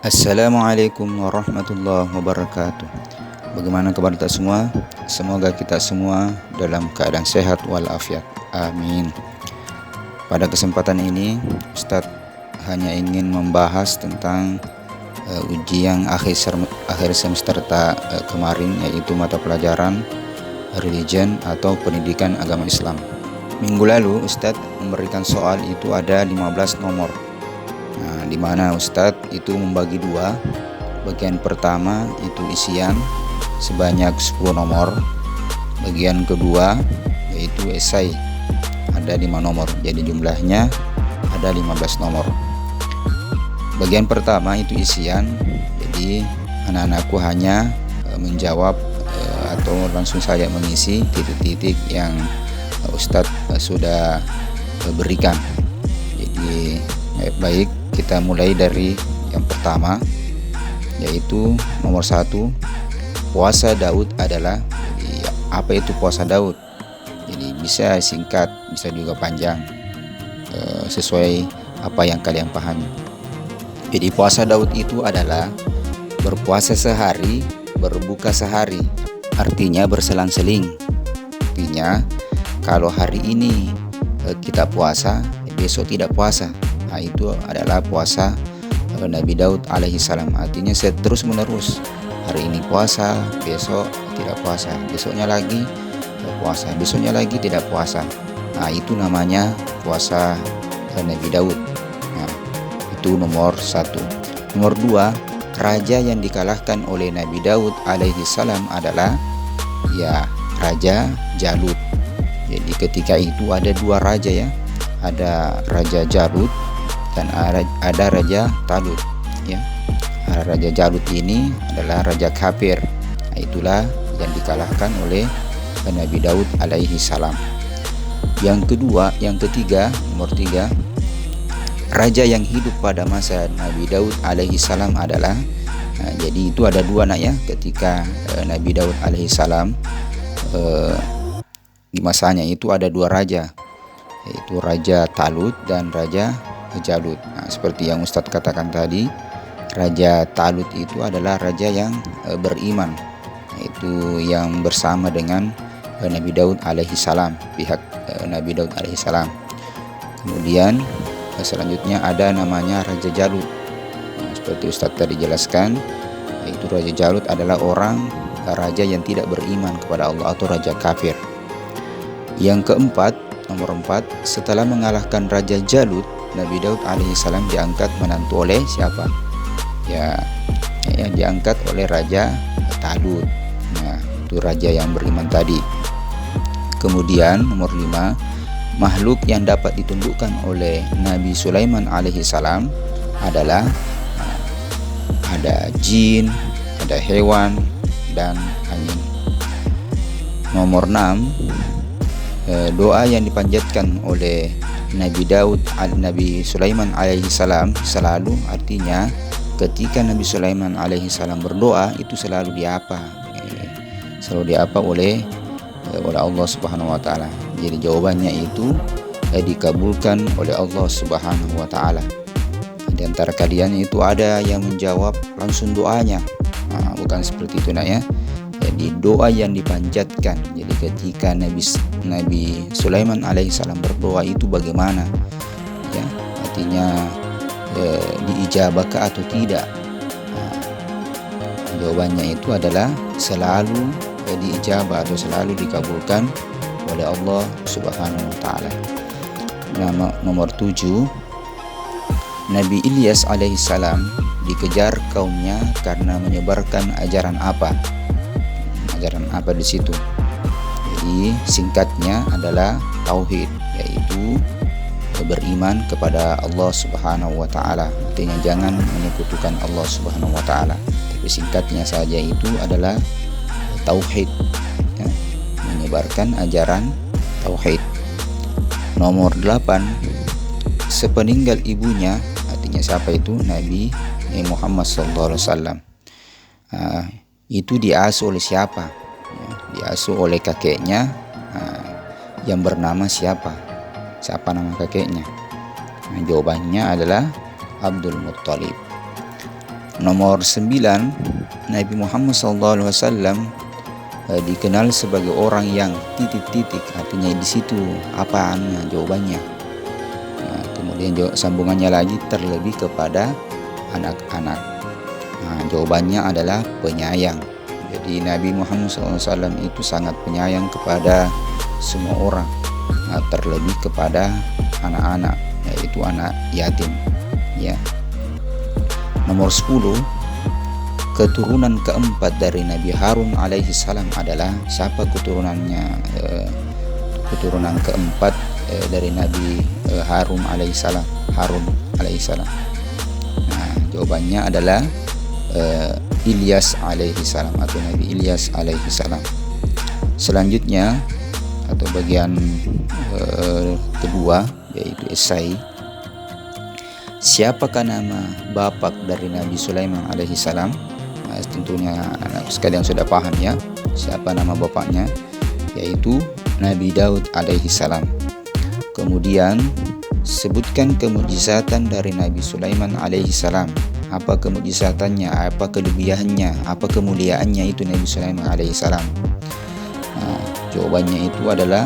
Assalamualaikum warahmatullahi wabarakatuh. Bagaimana kabar kita semua? Semoga kita semua dalam keadaan sehat walafiat. Amin. Pada kesempatan ini, Ustadz hanya ingin membahas tentang ujian akhir semester kemarin, yaitu mata pelajaran religion atau pendidikan agama Islam. Minggu lalu Ustadz memberikan soal itu ada 15 nomor. Di mana Ustadz itu membagi dua. Bagian pertama itu isian sebanyak 10 nomor. Bagian kedua yaitu esai ada 5 nomor. Jadi jumlahnya ada 15 nomor. Bagian pertama itu isian. Jadi anak-anakku hanya menjawab atau langsung saja mengisi titik-titik yang Ustadz sudah berikan. Jadi baik, kita mulai dari yang pertama, yaitu nomor 1. Puasa Daud adalah. Jadi apa itu puasa Daud? Jadi bisa singkat, bisa juga panjang, sesuai apa yang kalian pahami. Jadi puasa Daud itu adalah berpuasa sehari, berbuka sehari. Artinya berselang-seling. Artinya kalau hari ini kita puasa, besok tidak puasa. Nah, itu adalah puasa Nabi Daud alaihissalam. Artinya terus menerus. Hari ini puasa, besok tidak puasa, besoknya lagi puasa, besoknya lagi tidak puasa. Nah, itu namanya puasa Nabi Daud. Nah, itu nomor 1. Nomor 2, raja yang dikalahkan oleh Nabi Daud alaihissalam adalah Raja Jalut. Jadi ketika itu ada 2 raja ya. Ada Raja Jalut dan ada Raja Talut ya. Raja Jalut ini adalah raja kafir. Nah, itulah yang dikalahkan oleh Nabi Daud alaihi salam. Yang ketiga, nomor 3, raja yang hidup pada masa Nabi Daud alaihi salam adalah jadi itu ada 2 ya. Ketika Nabi Daud alaihi salam di masanya itu ada 2 raja, yaitu Raja Talut dan Raja Jalut. Nah, seperti yang Ustadz katakan tadi, Raja Talut itu adalah raja yang beriman, yaitu yang bersama dengan Nabi Daud alaihi salam, pihak Nabi Daud alaihi salam. Kemudian selanjutnya ada namanya Raja Jalut. Nah, seperti Ustadz tadi jelaskan, yaitu Raja Jalut adalah raja yang tidak beriman kepada Allah atau raja kafir. Yang keempat, nomor 4, setelah mengalahkan Raja Jalut, Nabi Daud alaihissalam diangkat menantu oleh siapa? Diangkat oleh Raja Talut. Nah, itu raja yang beriman tadi. Kemudian nomor 5, makhluk yang dapat ditundukkan oleh Nabi Sulaiman alaihissalam adalah ada jin, ada hewan, dan angin. Nomor 6, doa yang dipanjatkan oleh Nabi Sulaiman alaihissalam selalu, artinya ketika Nabi Sulaiman alaihissalam berdoa itu selalu diapa oleh Allah Subhanahu wa taala. Jadi jawabannya itu dikabulkan oleh Allah Subhanahu wa taala. Di antara kalian itu ada yang menjawab langsung doanya. Bukan seperti itu ya. Jadi doa yang dipanjatkan. Jadi ketika Nabi Sulaiman alaihissalam berdoa itu bagaimana? Ya, artinya diijabahkah atau tidak? Jawabannya itu adalah selalu diijabah atau selalu dikabulkan oleh Allah Subhanahu wa taala. Nomor 7, Nabi Ilyas alaihissalam dikejar kaumnya karena menyebarkan ajaran apa? Ajaran apa di situ? Jadi singkatnya adalah tauhid, yaitu beriman kepada Allah Subhanahu wa taala. Artinya jangan menyekutukan Allah Subhanahu wa taala. Tapi singkatnya saja itu adalah tauhid ya, menyebarkan ajaran tauhid. Nomor 8, sepeninggal ibunya, artinya siapa itu? Nabi Muhammad SAW. Itu diasuh oleh siapa? Diasuh oleh kakeknya yang bernama siapa? Siapa nama kakeknya? Jawabannya adalah Abdul Muttalib. Nomor 9, Nabi Muhammad SAW dikenal sebagai orang yang titik-titik, artinya di situ apaannya, jawabannya. Nah, kemudian sambungannya lagi, terlebih kepada anak-anak. Nah, jawabannya adalah penyayang. Jadi Nabi Muhammad SAW itu sangat penyayang kepada semua orang, terlebih kepada anak-anak, yaitu anak yatim. Ya. Nomor 10, keturunan keempat dari Nabi Harun alaihi salam adalah siapa keturunannya? Keturunan keempat dari Nabi Harun alaihi salam. Nah, jawabannya adalah Ilyas alaihi salam atau Nabi Ilyas alaihi salam. Selanjutnya atau bagian kedua yaitu esai. Siapakah nama bapak dari Nabi Sulaiman alaihi salam? Nah, tentunya anak sekalian sudah paham ya, siapa nama bapaknya, yaitu Nabi Daud alaihi salam. Kemudian sebutkan kemujizatan dari Nabi Sulaiman alaihi salam. Apa kemujizatannya, apa kelebihannya, apa kemuliaannya itu Nabi Sulaiman alaihi salam? Nah, jawabannya itu adalah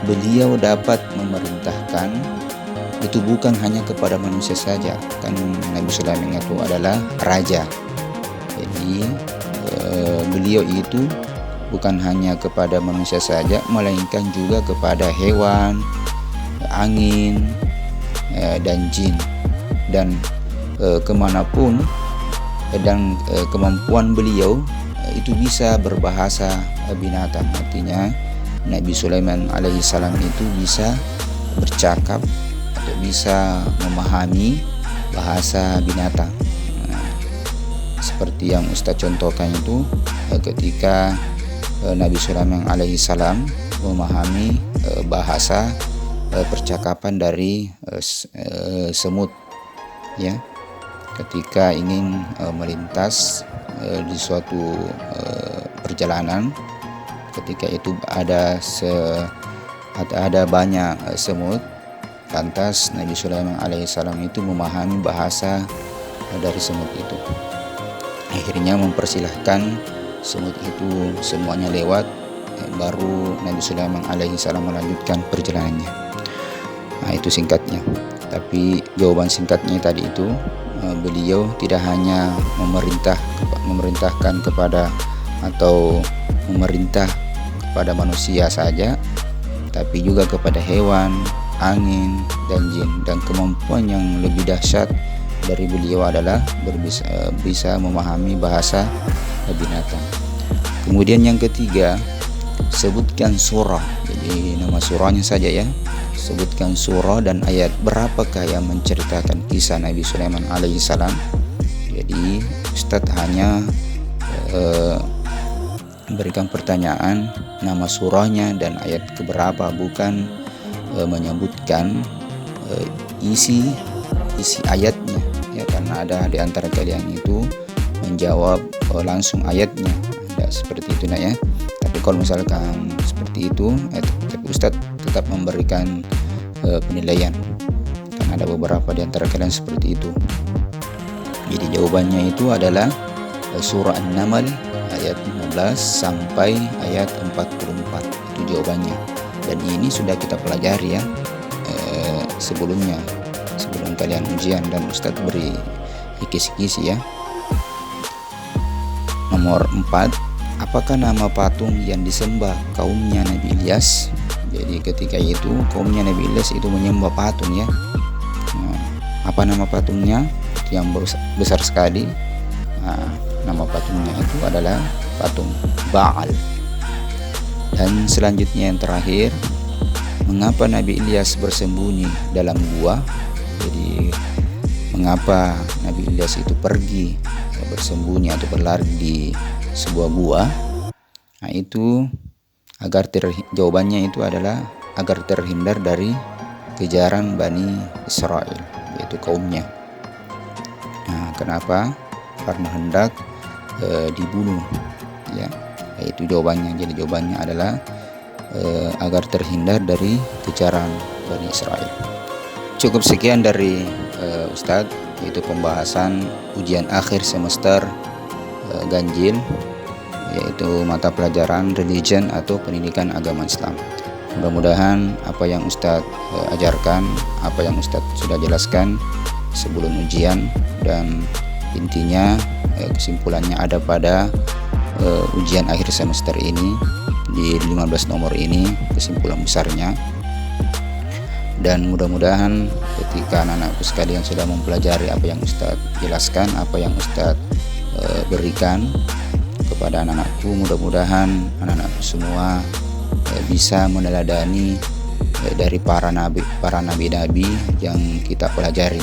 beliau dapat memerintahkan, itu bukan hanya kepada manusia saja, kan Nabi Sulaiman itu adalah raja. Jadi beliau itu bukan hanya kepada manusia saja, melainkan juga kepada hewan, angin, dan jin, dan kemanapun. Dan kemampuan beliau itu bisa berbahasa binatang. Artinya Nabi Sulaiman alaihi salam itu bisa bercakap atau bisa memahami bahasa binatang. Nah, seperti yang Ustadz contohkan itu ketika Nabi Sulaiman alaihi salam memahami bahasa percakapan dari semut, ya, ketika ingin melintas di suatu perjalanan. Ketika itu ada banyak semut, lantas Nabi Sulaiman alaihissalam itu memahami bahasa dari semut itu. Akhirnya mempersilahkan semut itu semuanya lewat, baru Nabi Sulaiman alaihissalam melanjutkan perjalanannya. Nah, itu singkatnya. Tapi jawaban singkatnya tadi itu, beliau tidak hanya memerintahkan kepada atau memerintah kepada manusia saja, tapi juga kepada hewan, angin, dan jin. Dan kemampuan yang lebih dahsyat dari beliau adalah bisa memahami bahasa binatang. Kemudian yang ketiga, sebutkan surah. Jadi nama surahnya saja ya. Sebutkan surah dan ayat berapakah yang menceritakan kisah Nabi Sulaiman alaihissalam. Jadi Ustadz hanya berikan pertanyaan nama surahnya dan ayat keberapa, bukan menyebutkan isi ayatnya ya, karena ada di antara kalian itu menjawab langsung ayatnya, tidak seperti itu ya. Tapi kalau misalkan seperti itu, tapi Ustadz tetap memberikan penilaian, karena ada beberapa di antara kalian seperti itu. Jadi jawabannya itu adalah surah An-Naml ayat 15 sampai ayat 44, itu jawabannya. Dan ini sudah kita pelajari ya sebelum kalian ujian, dan Ustadz beri kisi-kisi ya. Nomor 4, apakah nama patung yang disembah kaumnya Nabi Ilyas? Jadi ketika itu kaumnya Nabi Ilyas itu menyembah patung ya. Nah, apa nama patungnya? Yang besar sekali. Nah, nama patungnya itu adalah patung Baal. Dan selanjutnya yang terakhir, mengapa Nabi Ilyas bersembunyi dalam gua? Jadi mengapa Nabi Ilyas itu pergi bersembunyi atau berlari di sebuah gua? Nah, itu jawabannya itu adalah agar terhindar dari kejaran Bani Israel, yaitu kaumnya. Nah, kenapa? Karena hendak dibunuh ya, itu jawabannya. Jadi jawabannya adalah agar terhindar dari kejaran Bani Israel. Cukup sekian dari Ustadz. yaitu pembahasan ujian akhir semester ganjil, yaitu mata pelajaran religion atau pendidikan agama Islam. Mudah-mudahan apa yang Ustadz ajarkan, apa yang Ustadz sudah jelaskan sebelum ujian, dan intinya kesimpulannya ada pada ujian akhir semester ini di 15 nomor ini, kesimpulan besarnya. Dan mudah-mudahan ketika anak-anakku sekalian sudah mempelajari apa yang Ustadz jelaskan, apa yang Ustadz berikan kepada anak-anakku, mudah-mudahan anak-anakku semua bisa meneladani dari para nabi-nabi yang kita pelajari,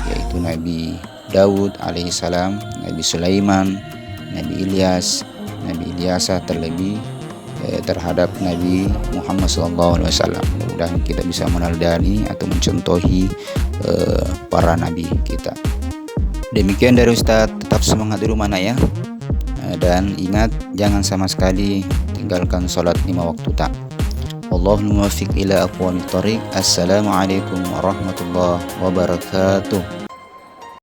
yaitu Nabi Daud alaihissalam, Nabi Sulaiman, Nabi Ilyas, Nabi Ilyasa, terlebih terhadap Nabi Muhammad SAW. Mudah-mudahan kita bisa meneladani atau mencontohi para nabi kita. Demikian dari Ustadz, tetap semangat di rumah ya. Dan ingat, jangan sama sekali tinggalkan sholat 5 waktu tak. Allahumma muwaffiq ila aqwamit thoriq. Assalamualaikum warahmatullahi wabarakatuh.